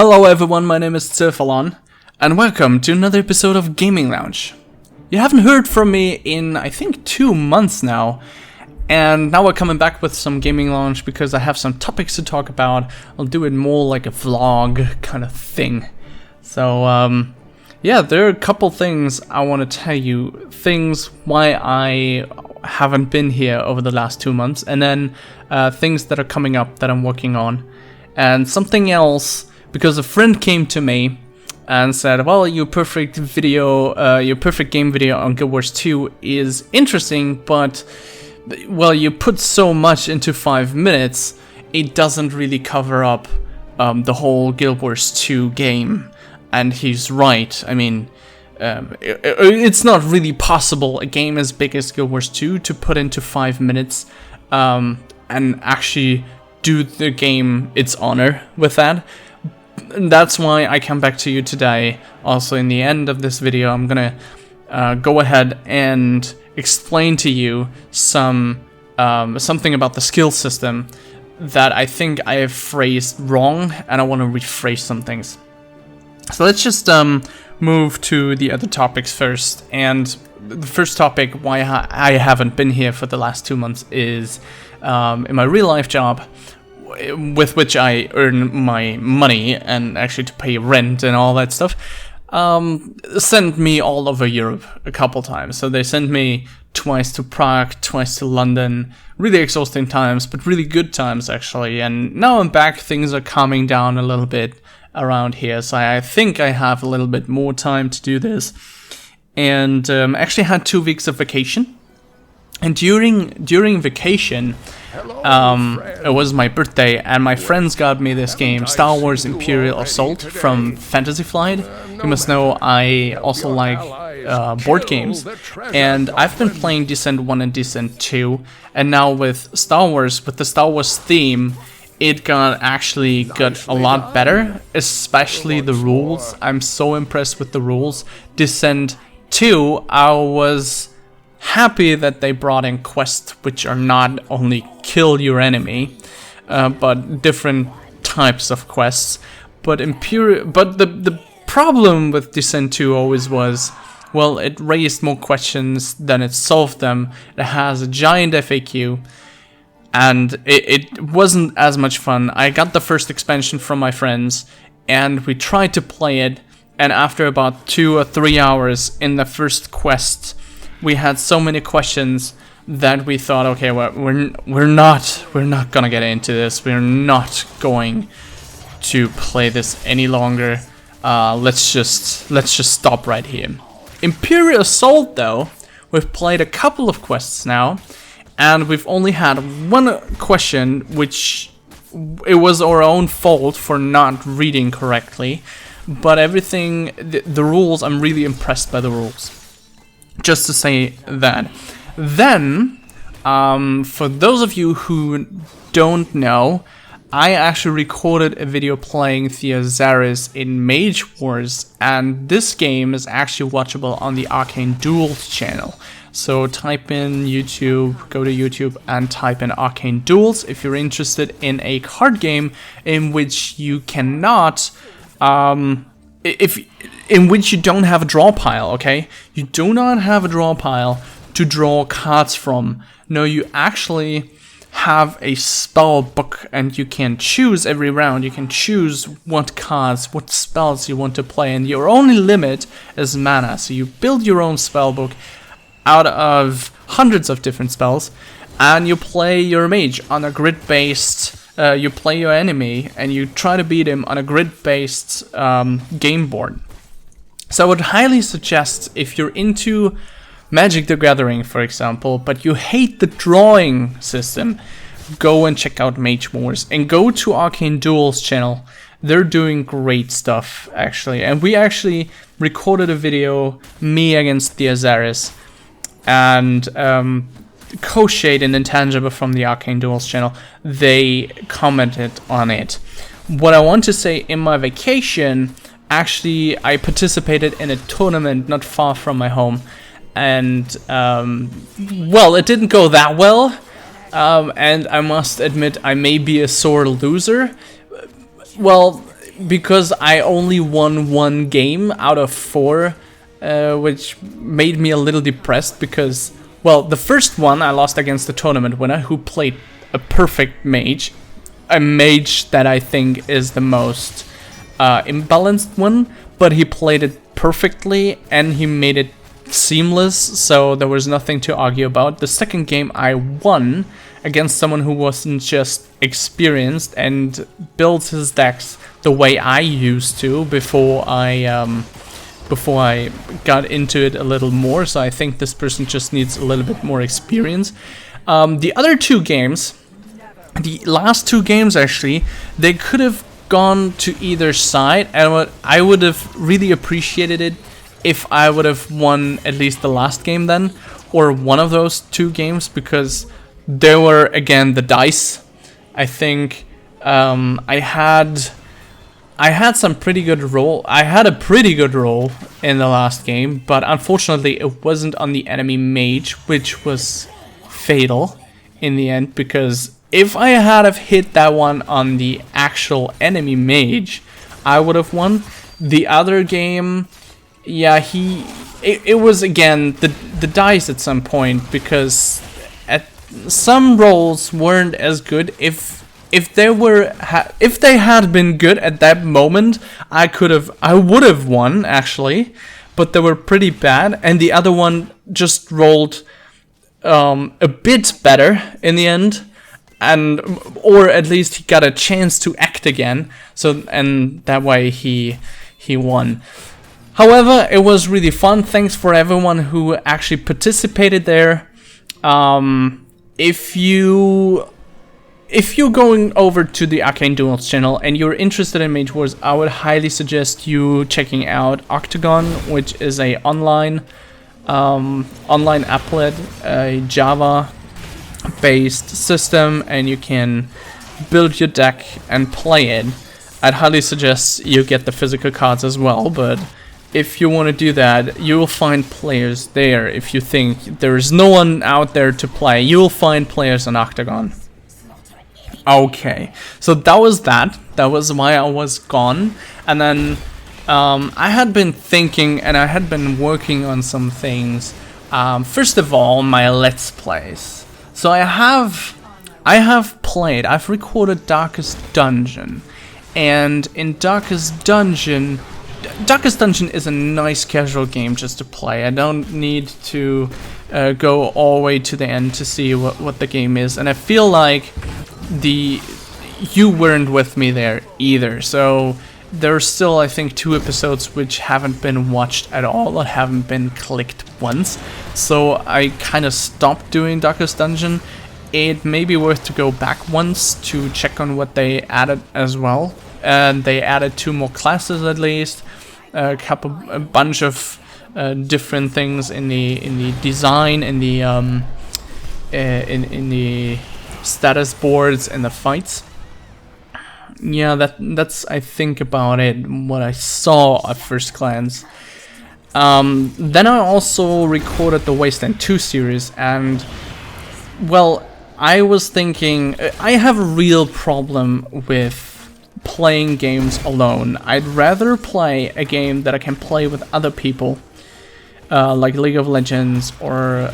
Hello everyone, my name is Tirfalon, and welcome to another episode of Gaminglounge. You haven't heard from me in, I think, 2 months now, and now we're coming back with some Gaminglounge because I have some topics to talk about. I'll do it more like a vlog kind of thing. So, yeah, there are a couple things I want to tell you, things why I haven't been here over the last 2 months, and then things that are coming up that I'm working on, and something else. Because a friend came to me and said, well, your perfect game video on GW2 is interesting, but, well, you put so much into 5 minutes, it doesn't really cover up the whole Guild Wars 2 game. And he's right. I mean, it's not really possible a game as big as Guild Wars 2 to put into 5 minutes and actually do the game its honor with that. That's why I come back to you today. Also, in the end of this video, I'm gonna go ahead and explain to you something about the skill system that I think I have phrased wrong, and I want to rephrase some things. So let's just move to the other topics first. And the first topic, why I haven't been here for the last 2 months, is in my real life job, with which I earn my money and actually to pay rent and all that stuff, sent me all over Europe a couple times. So they sent me twice to Prague, twice to London, really exhausting times, but really good times actually. And now I'm back, things are calming down a little bit around here, so I think I have a little bit more time to do this. And actually had 2 weeks of vacation. And during vacation, it was my birthday, and my friends got me this game, Star Wars Imperial Assault from Fantasy Flight. You must know I also like board games, and I've been playing Descent 1 and Descent 2, and now with Star Wars, with the Star Wars theme, it got a lot better, especially the rules. I'm so impressed with the rules. Descent 2, I was happy that they brought in quests which are not only kill your enemy, but different types of quests. But the problem with Descent 2 always was, well, it raised more questions than it solved them. It has a giant FAQ, and it wasn't as much fun. I got the first expansion from my friends, and we tried to play it, and after about 2 or 3 hours in the first quest, we had so many questions that we thought, okay, well, we're not gonna get into this. We're not going to play this any longer. Let's just stop right here. Imperial Assault, though, we've played a couple of quests now, and we've only had one question, which it was our own fault for not reading correctly. But everything, the rules, I'm really impressed by the rules. Just to say that. Then, for those of you who don't know, I actually recorded a video playing Theozaris in Mage Wars, and this game is actually watchable on the Arcane Duels channel. So type in YouTube, go to YouTube and type in Arcane Duels if you're interested in a card game in which you cannot, in which you don't have a draw pile, okay? You do not have a draw pile to draw cards from. No, you actually have a spell book, and you can choose every round. You can choose what cards, what spells you want to play, and your only limit is mana. So you build your own spell book out of hundreds of different spells, and you play your mage on a grid-based. You play your enemy, and you try to beat him on a grid-based game board. So I would highly suggest, if you're into Magic the Gathering, for example, but you hate the drawing system, go and check out Mage Wars, and go to Arcane Duels channel. They're doing great stuff, actually. And we actually recorded a video, me against Theozaris, and Koshade and Intangible from the Arcane Duels channel, they commented on it. What I want to say, in my vacation, actually, I participated in a tournament not far from my home, and, well, it didn't go that well, and I must admit I may be a sore loser. Well, because I only won 1 game out of 4, which made me a little depressed because, well, the first one I lost against the tournament winner who played a perfect mage. A mage that I think is the most imbalanced one, but he played it perfectly and he made it seamless, so there was nothing to argue about. The second game I won against someone who wasn't just experienced and built his decks the way I used to before I got into it a little more, so I think this person just needs a little bit more experience. The other 2 games, the last 2 games actually, they could have gone to either side, and I would have really appreciated it if I would have won at least the last game then, or one of those 2 games, because there were again the dice. I think I had some pretty good roll. I had a pretty good roll in the last game, but unfortunately it wasn't on the enemy mage, which was fatal in the end, because if I had have hit that one on the actual enemy mage, I would have won. The other game, yeah, it was again the dice at some point, because at some rolls weren't as good. If they had been good at that moment, I would have won actually, but they were pretty bad, and the other one just rolled a bit better in the end, or at least he got a chance to act again. So, and that way he won. However, it was really fun. Thanks for everyone who actually participated there. If you're going over to the Arcane Duels channel and you're interested in Mage Wars, I would highly suggest you checking out Octagon, which is a online applet, a Java-based system, and you can build your deck and play it. I'd highly suggest you get the physical cards as well, but if you want to do that, you will find players there. If you think there is no one out there to play, you will find players on Octagon. Okay, so that was that. That was why I was gone. And then I had been thinking and I had been working on some things. First of all, my Let's Plays. So I've recorded Darkest Dungeon. And in Darkest Dungeon is a nice casual game just to play. I don't need to go all the way to the end to see what the game is. And I feel like you weren't with me there either. So there's still, I think, 2 episodes which haven't been watched at all or haven't been clicked once. So I kind of stopped doing Darkest Dungeon. It may be worth to go back once to check on what they added as well. And they added 2 more classes at least, a bunch of different things in the design, in the status boards and the fights. Yeah, that's I think about it, what I saw at first glance. Then I also recorded the Wasteland 2 series, and well, I was thinking, I have a real problem with playing games alone. I'd rather play a game that I can play with other people, like League of Legends or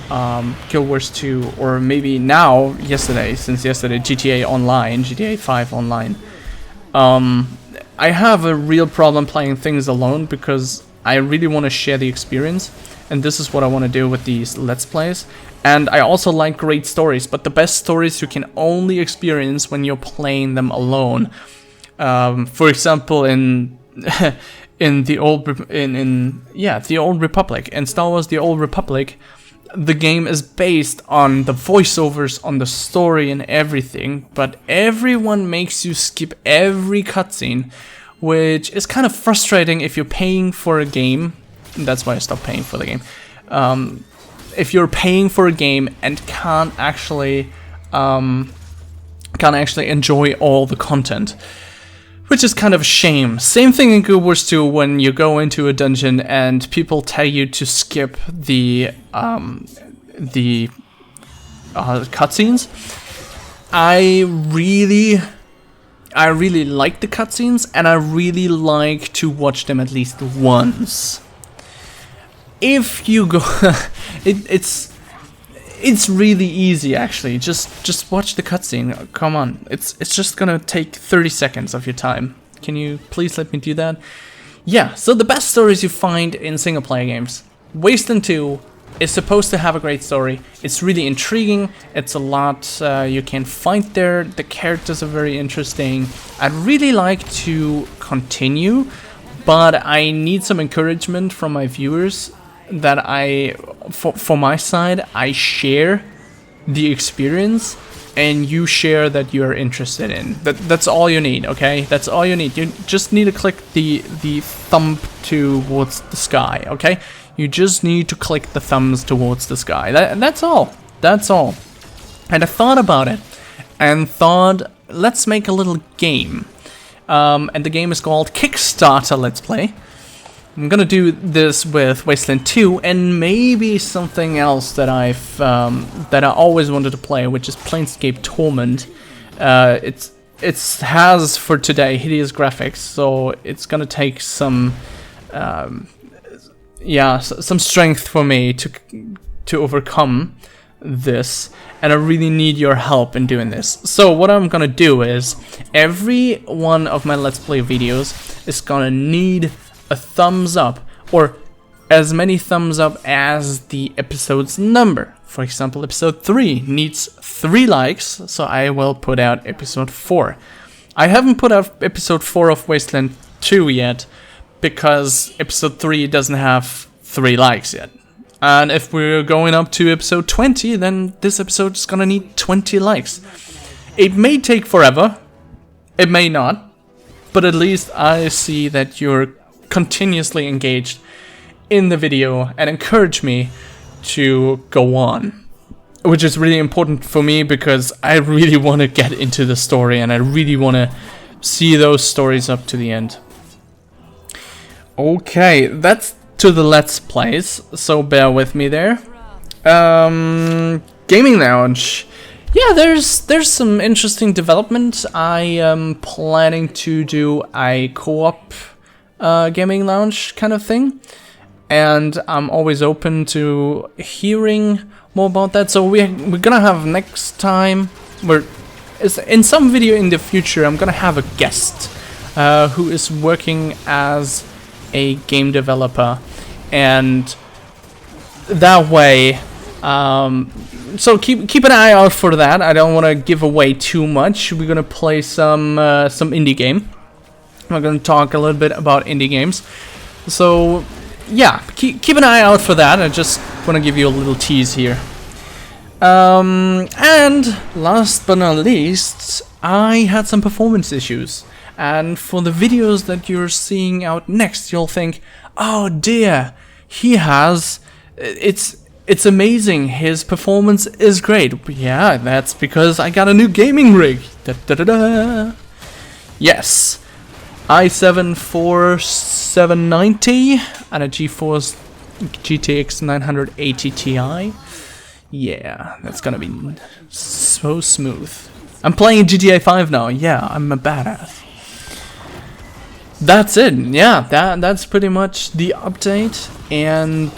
Guild Wars 2, or maybe since yesterday, GTA 5 Online. I have a real problem playing things alone because I really want to share the experience, and this is what I want to do with these Let's Plays. And I also like great stories, but the best stories you can only experience when you're playing them alone. For example, in the old Republic, in Star Wars: The Old Republic, the game is based on the voiceovers, on the story and everything, but everyone makes you skip every cutscene, which is kind of frustrating if you're paying for a game. That's why I stopped paying for the game. If you're paying for a game and can't actually enjoy all the content, which is kind of a shame. Same thing in Guild Wars 2 when you go into a dungeon and people tell you to skip the cutscenes. I really like the cutscenes, and I really like to watch them at least once. If you go, it's really easy actually. Just watch the cutscene. Come on, it's just gonna take 30 seconds of your time. Can you please let me do that? Yeah. So the best stories you find in single player games. Wasteland 2 is supposed to have a great story. It's really intriguing. It's a lot you can find there. The characters are very interesting. I'd really like to continue, but I need some encouragement from my viewers that for my side, I share the experience and you share that you're interested in. That's all you need, okay? That's all you need. You just need to click the thumb towards the sky, okay? You just need to click the thumbs towards the sky. That's all. That's all. And I thought about it and thought, let's make a little game. And the game is called Kickstarter Let's Play. I'm gonna do this with Wasteland 2 and maybe something else that that I always wanted to play, which is Planescape Torment. It has for today hideous graphics, so it's gonna take some some strength for me to overcome this, and I really need your help in doing this. So what I'm gonna do is every one of my Let's Play videos is gonna need a thumbs up, or as many thumbs up as the episode's number. For example, episode 3 needs 3 likes, so I will put out episode 4. I haven't put out episode 4 of Wasteland 2 yet, because episode 3 doesn't have 3 likes yet. And if we're going up to episode 20, then this episode is gonna need 20 likes. It may take forever, it may not, but at least I see that you're continuously engaged in the video and encourage me to go on, which is really important for me because I really want to get into the story and I really want to see those stories up to the end. Okay, that's to the Let's Plays, so bear with me there. Gaminglounge. Yeah, there's some interesting development. I am planning to do a co-op Gaminglounge kind of thing, and I'm always open to hearing more about that. So we're gonna have next time, in some video in the future, I'm gonna have a guest who is working as a game developer, and that way so keep an eye out for that. I don't want to give away too much. We're gonna play some indie game. I'm gonna talk a little bit about indie games, so yeah, keep an eye out for that. I just want to give you a little tease here. And last but not least, I had some performance issues. And for the videos that you're seeing out next, you'll think, oh dear, he has, it's amazing, his performance is great. Yeah, that's because I got a new gaming rig. Da, da, da, da. Yes, i7 4790 and a GeForce GTX 980 Ti. Yeah, that's gonna be so smooth. I'm playing GTA 5 now. Yeah, I'm a badass. That's it. Yeah, that's pretty much the update. And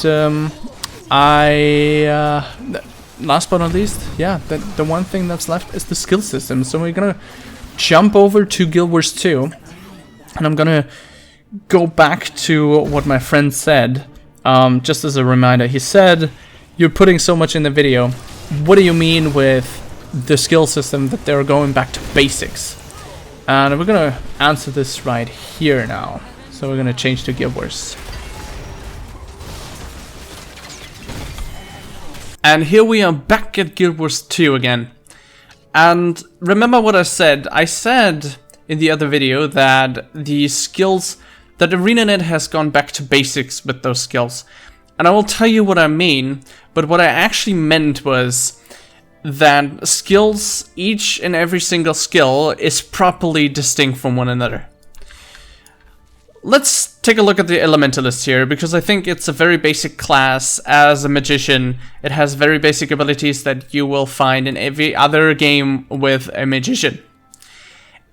last but not least, yeah, the one thing that's left is the skill system. So we're gonna jump over to Guild Wars 2, and I'm gonna go back to what my friend said. Just as a reminder, he said, "You're putting so much in the video. What do you mean with the skill system that they're going back to basics?" And we're gonna answer this right here now. So we're gonna change to Guild Wars. And here we are back at Guild Wars 2 again. And remember what I said? I said in the other video that the skills, that ArenaNet has gone back to basics with those skills. And I will tell you what I mean, but what I actually meant was that skills, each and every single skill, is properly distinct from one another. Let's take a look at the Elementalist here, because I think it's a very basic class. As a magician, it has very basic abilities that you will find in every other game with a magician.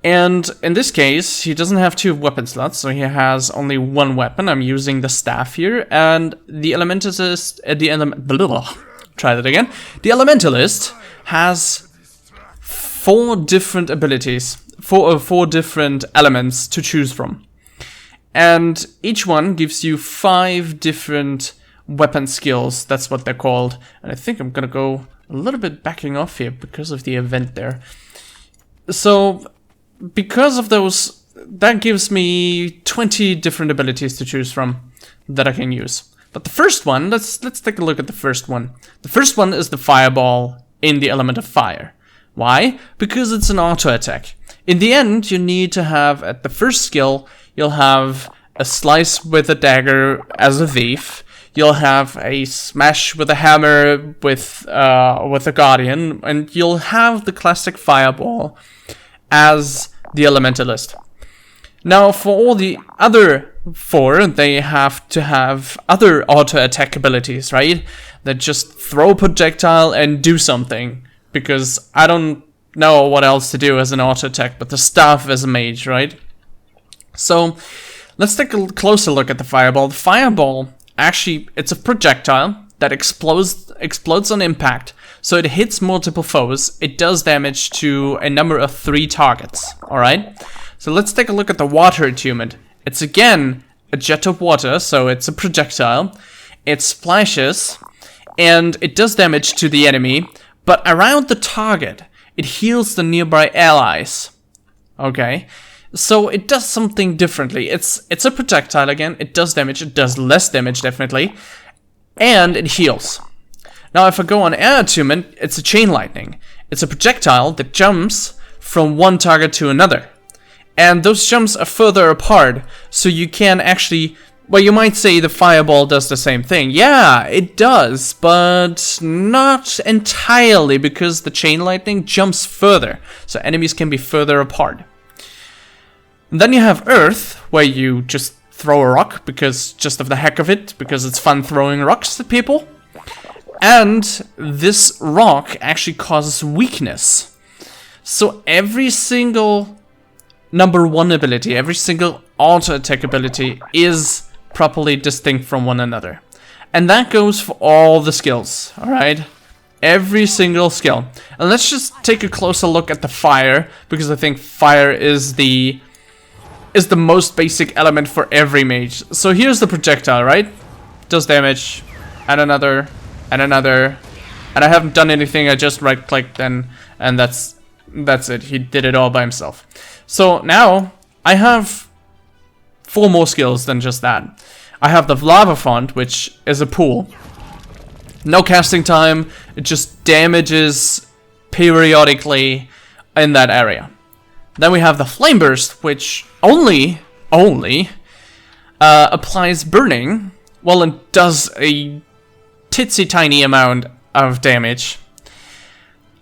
And in this case, he doesn't have 2 weapon slots, so he has only 1 weapon. I'm using the staff here, and the Elementalist, try that again. The Elementalist has 4 different abilities, 4 different elements to choose from. And each one gives you 5 different weapon skills, that's what they're called. And I think I'm gonna go a little bit backing off here because of the event there. So, because of those, that gives me 20 different abilities to choose from that I can use. But the first one, let's take a look at the first one. The first one is the Fireball in the element of fire. Why? Because it's an auto attack. In the end, you need to have, at the first skill, you'll have a slice with a dagger as a thief. You'll have a smash with a hammer with a guardian, and you'll have the classic Fireball as the Elementalist. Now, for all the other 4, they have to have other auto attack abilities, right? That just throw a projectile and do something, because I don't know what else to do as an auto attack, but the staff as a mage, right? So, let's take a closer look at the Fireball. The Fireball, actually, it's a projectile that explodes on impact, so it hits multiple foes. It does damage to a number of 3 targets, alright? So let's take a look at the Water Attunement. It's again a jet of water, so it's a projectile. It splashes, and it does damage to the enemy, but around the target, it heals the nearby allies. Okay? So it does something differently. It's a projectile again, it does damage, it does less damage definitely, and it heals. Now if I go on Air Attunement, it's a Chain Lightning. It's a projectile that jumps from one target to another. And those jumps are further apart, so you can actually... Well, you might say the Fireball does the same thing. Yeah, it does, but not entirely, because the Chain Lightning jumps further, so enemies can be further apart. And then you have Earth, where you just throw a rock, because just of the heck of it, because it's fun throwing rocks at people. And this rock actually causes weakness. So every single number 1 ability, every single auto attack ability is properly distinct from one another. And that goes for all the skills, alright? Every single skill. And let's just take a closer look at the fire, because I think fire is the most basic element for every mage. So here's the projectile, right? Does damage, and another, and another. And I haven't done anything, I just right clicked and that's it. He did it all by himself. So now I have 4 more skills than just that. I have the Lava Font, which is a pool. No casting time, it just damages periodically in that area. Then we have the Flame Burst, which only applies burning. Well, it does a titsy tiny amount of damage,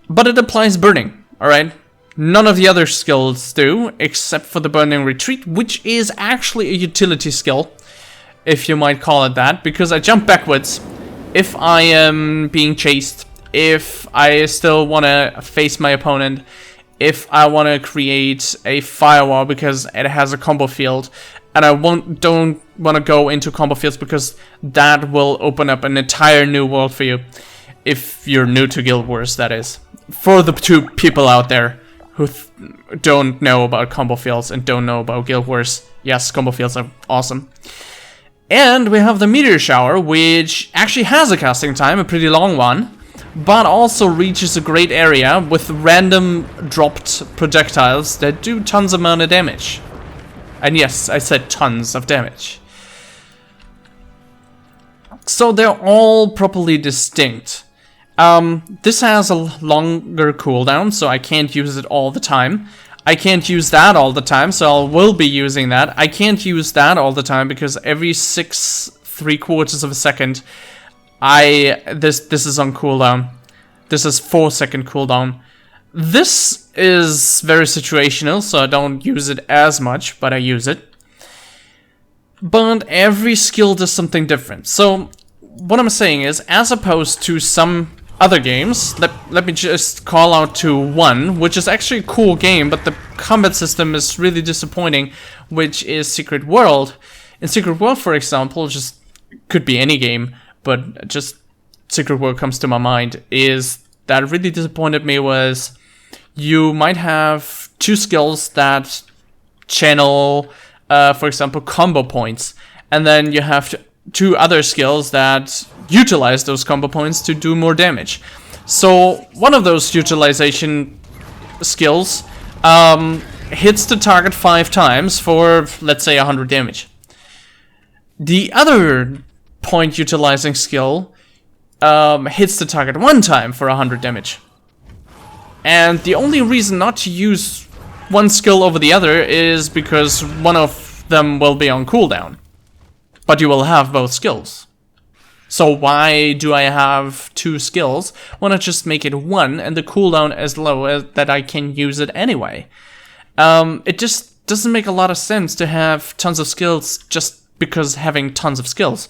but it applies burning, alright? None of the other skills do, except for the Burning Retreat, which is actually a utility skill, if you might call it that, because I jump backwards if I am being chased, if I still want to face my opponent, if I want to create a firewall because it has a combo field, and I don't want to go into combo fields because that will open up an entire new world for you, if you're new to Guild Wars, that is. For the 2 people out there who don't know about combo fields and don't know about Guild Wars, yes, combo fields are awesome. And we have the Meteor Shower, which actually has a casting time, a pretty long one, but also reaches a great area with random dropped projectiles that do tons amount of damage. And yes, I said tons of damage. So they're all properly distinct. This has a longer cooldown, so I can't use it all the time. I can't use that all the time, so I will be using that. I can't use that all the time because every 3/4 of a second, this is on cooldown. This is 4-second cooldown. This is very situational, so I don't use it as much, but I use it. But every skill does something different. So what I'm saying is, as opposed to some other games, let me just call out to one, which is actually a cool game, but the combat system is really disappointing, which is Secret World. In Secret World, for example, just could be any game, but just Secret World comes to my mind, is that really disappointed me was you might have 2 skills that channel, for example, combo points, and then you have 2 other skills that utilize those combo points to do more damage. So one of those utilization skills hits the target 5 times for, let's say, 100 damage. The other point utilizing skill hits the target 1 time for 100 damage. And the only reason not to use one skill over the other is because one of them will be on cooldown. But you will have both skills. So why do I have 2 skills? Why not just make it 1 and the cooldown as low as that I can use it anyway? It just doesn't make a lot of sense to have tons of skills just because having tons of skills.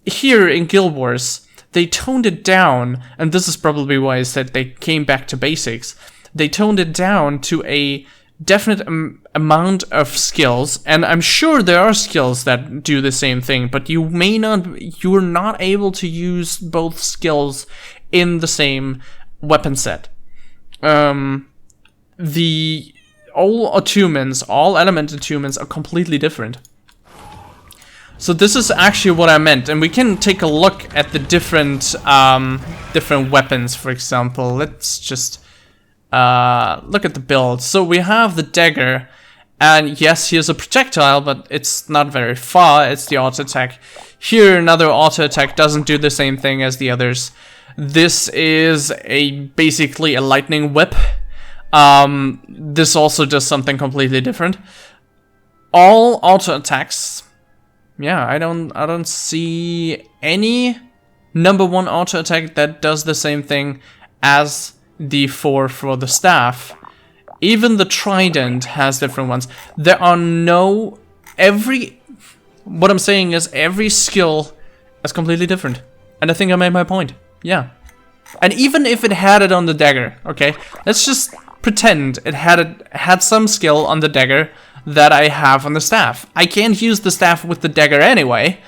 Here in Guild Wars, they toned it down, and this is probably why I said they came back to basics. They toned it down to a definite amount of skills, and I'm sure there are skills that do the same thing, but you're not able to use both skills in the same weapon set. All attunements, all element attunements are completely different. So this is actually what I meant, and we can take a look at the different weapons, for example. Let's just look at the build. So we have the dagger, and yes, here's a projectile, but it's not very far. It's the auto attack. Here, another auto attack doesn't do the same thing as the others. This is basically a lightning whip. This also does something completely different. All auto attacks. Yeah, I don't see any number 1 auto attack that does the same thing as the 4 for the staff. Even the trident has different ones. There are no... What I'm saying is every skill is completely different. And I think I made my point. Yeah. And even if it had it on the dagger, okay? Let's just pretend it had some skill on the dagger that I have on the staff. I can't use the staff with the dagger anyway.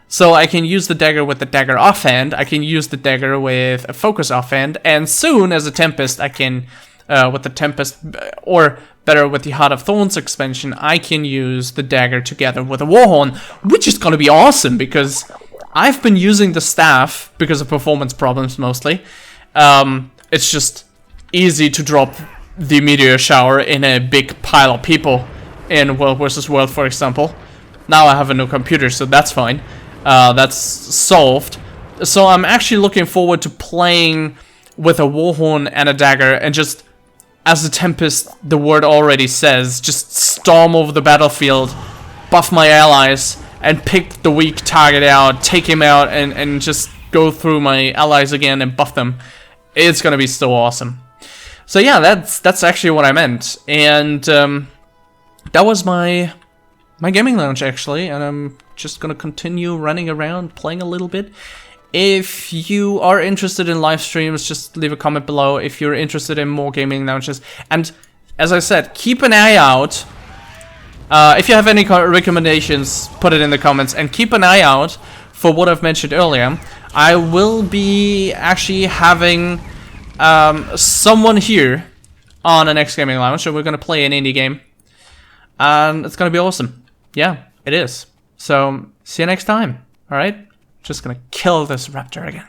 So I can use the dagger with the dagger offhand, I can use the dagger with a focus offhand, and soon as a Tempest I can, with the Tempest, or better with the Heart of Thorns expansion, I can use the dagger together with a Warhorn, which is gonna be awesome because I've been using the staff because of performance problems mostly. It's just easy to drop the meteor shower in a big pile of people in World vs. World, for example. Now I have a new computer, so that's fine. That's solved. So I'm actually looking forward to playing with a Warhorn and a dagger and just, as the Tempest, the word already says, just storm over the battlefield, buff my allies, and pick the weak target out, take him out, and just go through my allies again and buff them. It's gonna be so awesome. So yeah, that's actually what I meant. And that was my gaming lounge, actually, and I'm just gonna continue running around, playing a little bit. If you are interested in live streams, just leave a comment below. If you're interested in more gaming lounges, and as I said, keep an eye out. If you have any recommendations, put it in the comments, and keep an eye out for what I've mentioned earlier. I will be actually having someone here on the next gaming lounge, so we're gonna play an indie game, and it's gonna be awesome. Yeah, it is. So see you next time. All right, just gonna kill this raptor again.